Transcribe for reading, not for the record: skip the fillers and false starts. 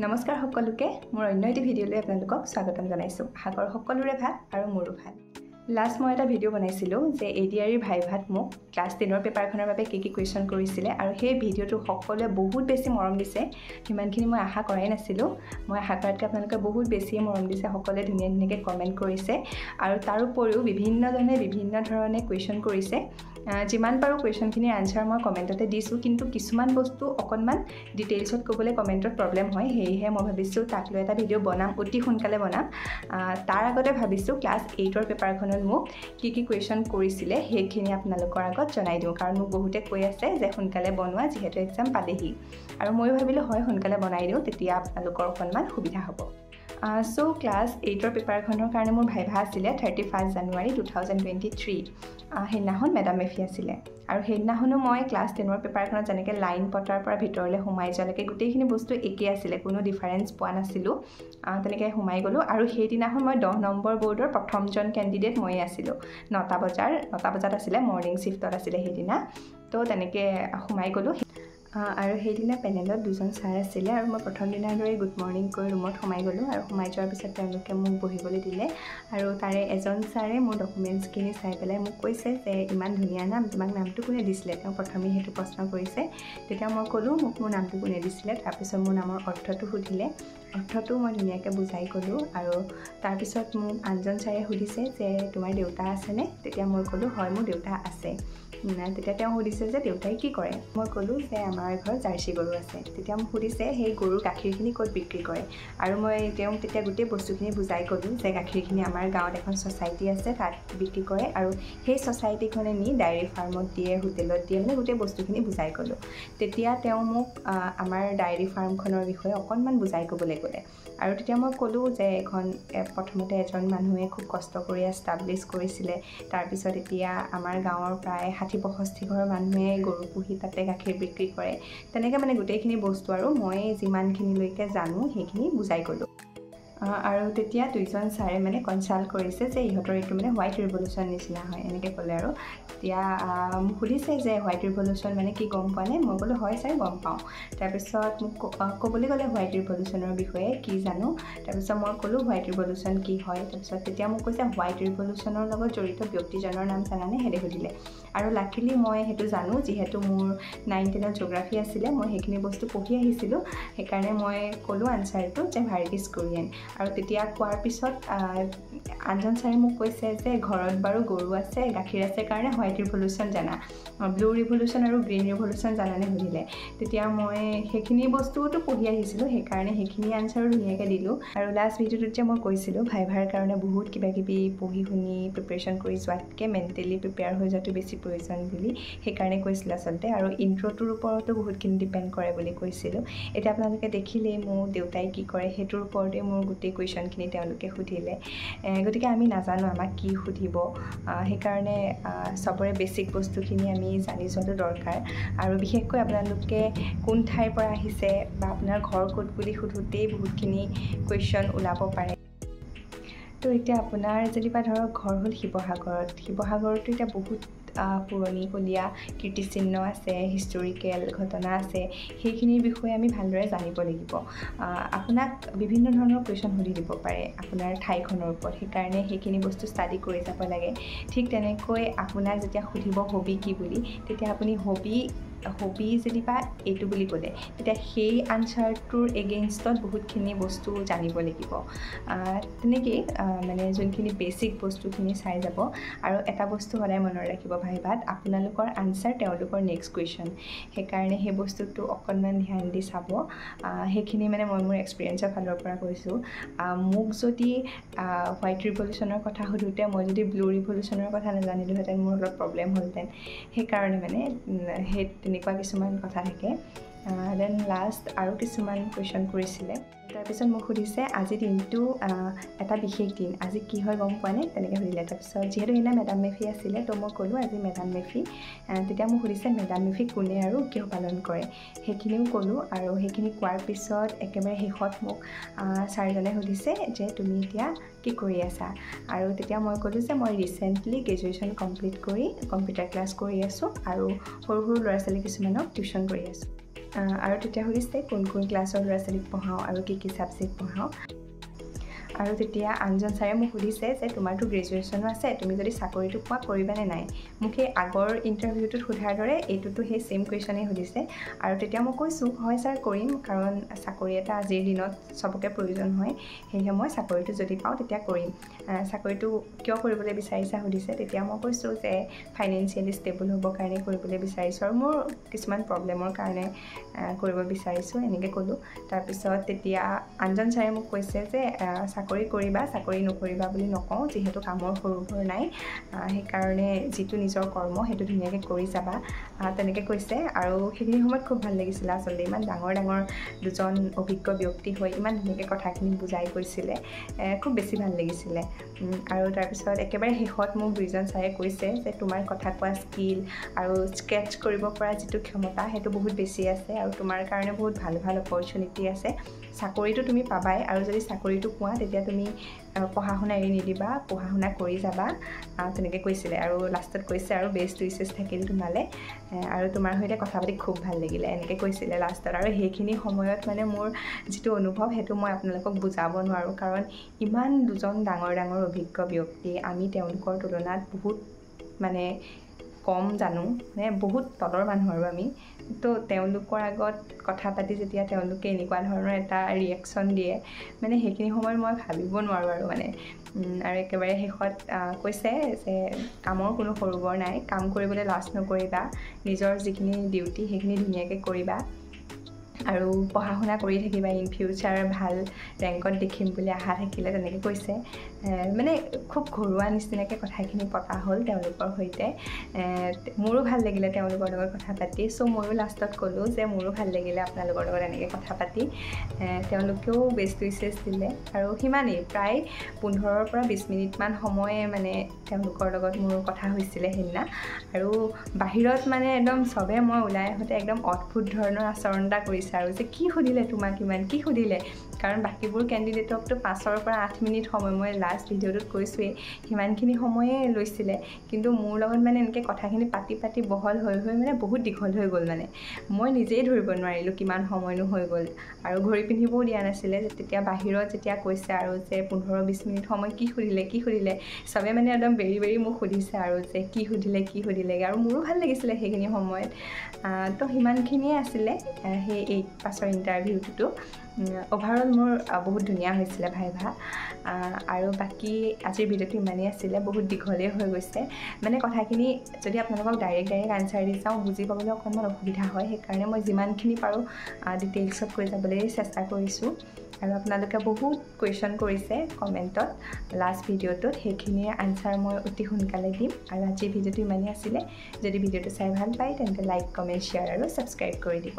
নমস্কাৰ সকলোকে মোৰ অন্য এটি ভিডিঅ'লৈ আপোনালোকক স্বাগতম জনাইছোঁ। আশা সকলোৰে ভাল আৰু মোৰো ভাল। লাষ্ট মই এটা ভিডিঅ' বনাইছিলোঁ যে এডিআৰইৰ ভাইভাত মোক ক্লাছ 10ৰ পেপাৰখনৰ বাবে কি কুৱেশ্যন কৰিছিলে আৰু সেই ভিডিঅ'টো সকলোৱে বহুত বেছি মৰম দিছে। সিমানখিনি মই আশা কৰাই নাছিলোঁ। মই আশা কৰাতকৈ আপোনালোকে বহুত বেছি মৰম দিছে। সকলোৱে ধুনীয়াকৈ কমেণ্ট কৰিছে আৰু তাৰোপৰিও বিভিন্ন ধৰণে কুৱেশ্যন কৰিছে। যিমান পাৰোঁ কুৱেশ্যনখিনিৰ আনচাৰ মই কমেণ্টতে দিছোঁ, কিন্তু কিছুমান বস্তু অকণমান ডিটেইলছত ক'বলৈ কমেণ্টত প্ৰব্লেম হয়। সেয়েহে মই ভাবিছোঁ তাক লৈ এটা ভিডিঅ' বনাম, অতি সোনকালে বনাম। তাৰ আগতে ভাবিছোঁ ক্লাছ 8ৰ পেপাৰখনত মোক কি কুৱেশ্যন কৰিছিলে সেইখিনি আপোনালোকৰ আগত জনাই দিওঁ, কাৰণ মোক বহুতে কৈ আছে যে সোনকালে বনোৱা, যিহেতু এক্সাম পালেহি। আৰু ময়ো ভাবিলোঁ হয় সোনকালে বনাই দিওঁ, তেতিয়া আপোনালোকৰ অকণমান সুবিধা হ'ব। চ' ক্লাছ 8ৰ পেপাৰখনৰ কাৰণে মোৰ ভাইভা আছিলে 31 জানুৱাৰী 2023। সেইদিনাখন মেডাম মেফি আছিলে আৰু সেইদিনাখনো মই ক্লাছ 10ৰ পেপাৰখনত যেনেকৈ লাইন পতাৰ পৰা ভিতৰলৈ সোমাই যোৱালৈকে গোটেইখিনি বস্তু একেই আছিলে, কোনো ডিফাৰেঞ্চ পোৱা নাছিলোঁ। তেনেকৈ সোমাই গ'লোঁ আৰু সেইদিনাখন মই 10 নম্বৰ বৰ্ডৰ প্ৰথমজন কেণ্ডিডেট ময়ে আছিলোঁ। 9টা বজাত আছিলে, মৰ্ণিং শ্বিফ্টত আছিলে সেইদিনা। তো তেনেকৈ সোমাই গ'লোঁ আৰু সেইদিনা পেনেলত দুজন ছাৰ আছিলে আৰু মই প্ৰথম দিনাৰ দৰে গুড মৰ্ণিং কৈ ৰুমত সোমাই গ'লোঁ আৰু সোমাই যোৱাৰ পিছত তেওঁলোকে মোক বহিবলৈ দিলে আৰু তাৰে এজন ছাৰে মোৰ ডকুমেণ্টছখিনি চাই পেলাই মোক কৈছে যে ইমান ধুনীয়া নাম, তোমাক নামটো কোনে দিছিলে? তেওঁ প্ৰথমে সেইটো প্ৰশ্ন কৰিছে। তেতিয়া মই ক'লোঁ মোক মোৰ নামটো কোনে দিছিলে। তাৰপিছত মোৰ নামৰ অৰ্থটো সুধিলে, অৰ্থটো মই ধুনীয়াকৈ বুজাই ক'লোঁ আৰু তাৰপিছত মোক আনজন ছাৰে সুধিছে যে তোমাৰ দেউতা আছেনে? তেতিয়া মই ক'লোঁ হয় মোৰ দেউতা আছে। তেতিয়া তেওঁ সুধিছে যে দেউতাই কি কৰে? মই ক'লোঁ যে আমাৰ ঘৰত জাৰ্চি গৰু আছে। তেতিয়া মোক সুধিছে সেই গৰুৰ গাখীৰখিনি ক'ত বিক্ৰী কৰে? আৰু মই তেওঁক তেতিয়া গোটেই বস্তুখিনি বুজাই ক'লোঁ যে গাখীৰখিনি আমাৰ গাঁৱত এখন ছ'চাইটি আছে, তাত বিক্ৰী কৰে আৰু সেই ছ'চাইটিখনে নি ডায়েৰী ফাৰ্মত দিয়ে, হোটেলত দিয়ে, মানে গোটেই বস্তুখিনি বুজাই ক'লোঁ। তেতিয়া তেওঁ মোক আমাৰ ডায়েৰী ফাৰ্মখনৰ বিষয়ে অকণমান বুজাই ক'বলৈ ক'লে আৰু তেতিয়া মই ক'লোঁ যে প্ৰথমতে এজন মানুহে খুব কষ্ট কৰি এষ্টাব্লিছ কৰিছিলে। তাৰপিছত এতিয়া আমাৰ গাঁৱৰ প্ৰায় 60-65 ঘৰ মানুহে গৰু পুহি তাতে গাখীৰ বিক্ৰী কৰে। তেনেকৈ মানে গোটেইখিনি বস্তু আৰু মই যিমানখিনিলৈকে জানো সেইখিনি বুজাই ক'লোঁ। আৰু তেতিয়া দুইজন ছাৰে মানে কনচাল্ট কৰিছে যে ইহঁতৰ এইটো মানে হোৱাইট ৰিভলিউশ্যন নিচিনা হয়, এনেকৈ ক'লে আৰু তেতিয়া মোক সুধিছে যে হোৱাইট ৰিভলিউশ্যন মানে কি গম পোৱা নে? মই ক'লোঁ হয় ছাৰ গম পাওঁ। তাৰপিছত মোক ক'বলৈ গ'লে হোৱাইট ৰিভলিউশ্যনৰ বিষয়ে কি জানো। তাৰপিছত মই ক'লোঁ হোৱাইট ৰিভলিউশ্যন কি হয়। তাৰপিছত তেতিয়া মোক কৈছে হোৱাইট ৰিভলিউশ্যনৰ লগত জড়িত ব্যক্তিজনৰ নাম জানানে? সেনে সুধিলে আৰু লাকিলি মই সেইটো জানো, যিহেতু মোৰ 9-10ত জিঅ'গ্ৰাফী আছিলে, মই সেইখিনি বস্তু পঢ়ি আহিছিলোঁ। সেইকাৰণে মই ক'লোঁ আনচাৰটো যে ভাৰ্গিছ কুৰিয়েন। আৰু তেতিয়া কোৱাৰ পিছত আনজন ছাৰে মোক কৈছে যে ঘৰত বাৰু গৰু আছে, গাখীৰ আছে কাৰণে হোৱাইট ৰিভলিউশ্যন জানা, ব্লু ৰিভলিউশ্যন আৰু গ্ৰীণ ৰিভলিউশ্যন জানানে সুধিলে। তেতিয়া মই সেইখিনি বস্তুটো পঢ়ি আহিছিলোঁ, সেইকাৰণে সেইখিনি আনচাৰো ধুনীয়াকৈ দিলোঁ। আৰু লাষ্ট ভিডিঅ'টোত যে মই কৈছিলোঁ ভাইভাৰ কাৰণে বহুত কিবাকিবি পঢ়ি শুনি প্ৰিপেৰেশ্যন কৰি যোৱাতকৈ মেণ্টেলি প্ৰিপেয়াৰ হৈ যোৱাটো বেছি প্ৰয়োজন বুলি সেইকাৰণে কৈছিলোঁ আচলতে। আৰু ইণ্ট্ৰ'টোৰ ওপৰতো বহুতখিনি ডিপেণ্ড কৰে বুলি কৈছিলোঁ। এতিয়া আপোনালোকে দেখিলেই মোৰ দেউতাই কি কৰে সেইটোৰ ওপৰতে মোৰ গোটেই কুৱেশ্যনখিনি তেওঁলোকে সুধিলে। গতিকে আমি নাজানো আমাক কি সুধিব, সেইকাৰণে চবৰে বেছিক বস্তুখিনি আমি জানি যোৱাটো দৰকাৰ। আৰু বিশেষকৈ আপোনালোকে কোন ঠাইৰ পৰা আহিছে বা আপোনাৰ ঘৰ ক'ত বুলি সোধোতেই বহুতখিনি কুৱেশ্যন ওলাব পাৰে। তো এতিয়া আপোনাৰ যেনিবা ধৰক ঘৰ হ'ল শিৱসাগৰতো এতিয়া বহুত পুৰণিকলীয়া কীৰ্তিচিহ্ন আছে, হিষ্টৰিকেল ঘটনা আছে, সেইখিনিৰ বিষয়ে আমি ভালদৰে জানিব লাগিব। আপোনাক বিভিন্ন ধৰণৰ কুৱেশ্যন সুধি দিব পাৰে আপোনাৰ ঠাইখনৰ ওপৰত, সেইকাৰণে সেইখিনি বস্তু ষ্টাডি কৰি যাব লাগে। ঠিক তেনেকৈ আপোনাক যেতিয়া সুধিব হবি কি বুলি, তেতিয়া আপুনি হবি যেনিবা এইটো বুলি ক'লে, তেতিয়া সেই আনচাৰটোৰ এগেইনষ্টত বহুতখিনি বস্তু জানিব লাগিব। তেনেকেই মানে যোনখিনি বেছিক বস্তুখিনি চাই যাব। আৰু এটা বস্তু সদায় মনত ৰাখিব ভাইভাত, আপোনালোকৰ আনচাৰ তেওঁলোকৰ নেক্সট কুৱেশ্যন, সেইকাৰণে সেই বস্তুটো অকণমান ধ্যান দি চাব। সেইখিনি মানে মই মোৰ এক্সপিৰিয়েঞ্চৰ ফালৰ পৰা কৈছোঁ। মোক যদি হোৱাইট ৰিভলিউশ্যনৰ কথা সোধোতে মই যদি ব্লু ৰিভলিউশ্যনৰ কথা নাজানিলোহেঁতেন, মোৰ অলপ প্ৰব্লেম হ'লহেঁতেন। সেইকাৰণে মানে সেই তেনেকুৱা কিছুমান কথা থাকে। দেন লাষ্ট আৰু কিছুমান কুৱেশ্যন কৰিছিলে। তাৰপিছত মোক সুধিছে আজি দিনটো এটা বিশেষ দিন, আজি কি হয় গম পোৱা নে? তেনেকৈ সুধিলে। তাৰপিছত যিহেতু সেইদিনা মেডাম মেফি আছিলে, তো মই ক'লোঁ আজি মেডাম মেফি। তেতিয়া মোক সুধিছে মেডাম মেফি কোনে আৰু কিয় পালন কৰে, সেইখিনিও ক'লোঁ। আৰু সেইখিনি কোৱাৰ পিছত একেবাৰে শেষত মোক ছাৰজনে সুধিছে যে তুমি এতিয়া কি কৰি আছা? আৰু তেতিয়া মই ক'লোঁ যে মই ৰিচেণ্টলি গ্ৰেজুৱেশ্যন কমপ্লিট কৰি কম্পিউটাৰ ক্লাছ কৰি আছোঁ আৰু সৰু ল'ৰা ছোৱালী কিছুমানক টিউশ্যন কৰি আছোঁ। আৰু তেতিয়া সুধিছে কোন ক্লাছৰ ল'ৰা ছোৱালীক পঢ়াওঁ আৰু কি ছাবজেক্ট পঢ়াওঁ আৰু তেতিয়া আনজন ছাৰে মোক সুধিছে যে তোমাৰতো গ্ৰেজুৱেশ্যনো আছে তুমি যদি চাকৰিটো পোৱা কৰিবানে নাই মোক সেই আগৰ ইণ্টাৰভিউটোত সোধাৰ দৰে এইটোতো সেই ছেইম কুৱেশ্যনেই সুধিছে আৰু তেতিয়া মই কৈছোঁ হয় ছাৰ কৰিম কাৰণ চাকৰি এটা আজিৰ দিনত চবকে প্ৰয়োজন হয় সেয়েহে মই চাকৰিটো যদি পাওঁ তেতিয়া কৰিম চাকৰিটো কিয় কৰিবলৈ বিচাৰিছা সুধিছে তেতিয়া মই কৈছোঁ যে ফাইনেন্সিয়েলি ষ্টেবল হ'বৰ কাৰণে কৰিবলৈ বিচাৰিছোঁ আৰু মোৰ কিছুমান প্ৰব্লেমৰ কাৰণে কৰিব বিচাৰিছোঁ এনেকৈ ক'লোঁ তাৰপিছত তেতিয়া আনজন ছাৰে মোক কৈছে যে চাকৰি কৰিবা চাকৰি নকৰিবা বুলি নকওঁ যিহেতু কামৰ সৰু বৰ নাই সেইকাৰণে যিটো নিজৰ কৰ্ম সেইটো ধুনীয়াকৈ কৰি যাবা তেনেকৈ কৈছে আৰু সেইখিনি সময়ত খুব ভাল লাগিছিলে আচলতে ইমান ডাঙৰ দুজন অভিজ্ঞ ব্যক্তি হৈ ইমান ধুনীয়াকৈ কথাখিনি বুজাই কৈছিলে খুব বেছি ভাল লাগিছিলে আৰু তাৰপিছত একেবাৰে শেষত মোক দুইজন ছাৰে কৈছে যে তোমাৰ কথা কোৱা স্কিল আৰু স্কেটছ কৰিব পৰা যিটো ক্ষমতা সেইটো বহুত বেছি আছে আৰু তোমাৰ কাৰণে বহুত ভাল অপৰচুনিটি আছে চাকৰিটো তুমি পাবাই আৰু যদি চাকৰিটো পোৱা তেতিয়া তুমি পঢ়া শুনা এৰি নিদিবা পঢ়া শুনা কৰি যাবা তেনেকৈ কৈছিলে আৰু লাষ্টত কৈছে আৰু বেষ্ট উইচেছ থাকিল তোমালে আৰু তোমাৰ সৈতে কথা পাতি খুব ভাল লাগিলে এনেকৈ কৈছিলে লাষ্টত আৰু সেইখিনি সময়ত মানে মোৰ যিটো অনুভৱ সেইটো মই আপোনালোকক বুজাব নোৱাৰোঁ কাৰণ ইমান দুজন ডাঙৰ অভিজ্ঞ ব্যক্তি আমি তেওঁলোকৰ তুলনাত বহুত মানে কম জানো মানে বহুত তলৰ মানুহ আৰু আমি তো তেওঁলোকৰ আগত কথা পাতি যেতিয়া তেওঁলোকে এনেকুৱা ধৰণৰ এটা ৰিয়েকশ্যন দিয়ে মানে সেইখিনি সময়ত মই ভাবিব নোৱাৰোঁ আৰু মানে আৰু একেবাৰে শেষত কৈছে যে কামৰ কোনো সৰু বৰ নাই কাম কৰিবলৈ লাজ নকৰিবা নিজৰ যিখিনি ডিউটি সেইখিনি ধুনীয়াকৈ কৰিবা আৰু পঢ়া শুনা কৰি থাকিবা ইন ফিউচাৰ ভাল ৰেংকত দেখিম বুলি আশা থাকিলে তেনেকৈ কৈছে মানে খুব ঘৰুৱা নিচিনাকৈ কথাখিনি পতা হ'ল তেওঁলোকৰ সৈতে মোৰো ভাল লাগিলে তেওঁলোকৰ লগত কথা পাতি চ' ময়ো লাষ্টত ক'লোঁ যে মোৰো ভাল লাগিলে আপোনালোকৰ লগত এনেকৈ কথা পাতি তেওঁলোকেও বেষ্ট উইচেছ দিলে আৰু সিমানেই প্ৰায় 15 পৰা 20 মিনিটমান সময় মানে তেওঁলোকৰ লগত মোৰ কথা হৈছিলে সেইদিনা আৰু বাহিৰত মানে একদম চবে মই ওলাই আহোঁতে একদম অদ্ভুত ধৰণৰ আচৰণ এটা কৰিছে আৰু যে কি সুধিলে তোমাক ইমান কি সুধিলে কাৰণ বাকীবোৰ কেণ্ডিডেটকতো 5 পৰা 8 মিনিট সময় মই লাষ্ট ভিডিঅ'টোত কৈছোঁৱেই সিমানখিনি সময়ে লৈছিলে কিন্তু মোৰ লগত মানে এনেকৈ কথাখিনি পাতি বহল হৈ মানে বহুত দীঘল হৈ গ'ল মানে মই নিজেই ধৰিব নোৱাৰিলোঁ কিমান সময়নো হৈ গ'ল আৰু ঘড়ী পিন্ধিবও দিয়া নাছিলে তেতিয়া বাহিৰত যেতিয়া কৈছে আৰু যে 15-20 মিনিট সময় কি সুধিলে চবে মানে একদম বেৰি মোক সুধিছে আৰু যে কি সুধিলেগৈ আৰু মোৰো ভাল লাগিছিলে সেইখিনি সময়ত তো সিমানখিনিয়ে আছিলে সেই 8 পাছৰ ইণ্টাৰভিউটো অভাৰঅল মোৰ বহুত ধুনীয়া হৈছিলে ভাইভা আৰু বাকী আজিৰ ভিডিঅ'টো ইমানেই আছিলে বহুত দীঘলেই হৈ গৈছে মানে কথাখিনি যদি আপোনালোকক ডাইৰেক্ট আনচাৰ দি যাওঁ বুজি পাবলৈ অকণমান অসুবিধা হয় সেইকাৰণে মই যিমানখিনি পাৰোঁ ডিটেইলছত কৈ যাবলৈ চেষ্টা কৰিছোঁ আৰু আপোনালোকে বহুত কুৱেশ্যন কৰিছে কমেণ্টত লাষ্ট ভিডিঅ'টোত সেইখিনিৰ আনচাৰ মই অতি সোনকালে দিম আৰু আজিৰ ভিডিঅ'টো ইমানেই আছিলে যদি ভিডিঅ'টো চাই ভাল পায় তেন্তে লাইক কমেণ্ট শ্বেয়াৰ আৰু ছাবস্ক্ৰাইব কৰি দিব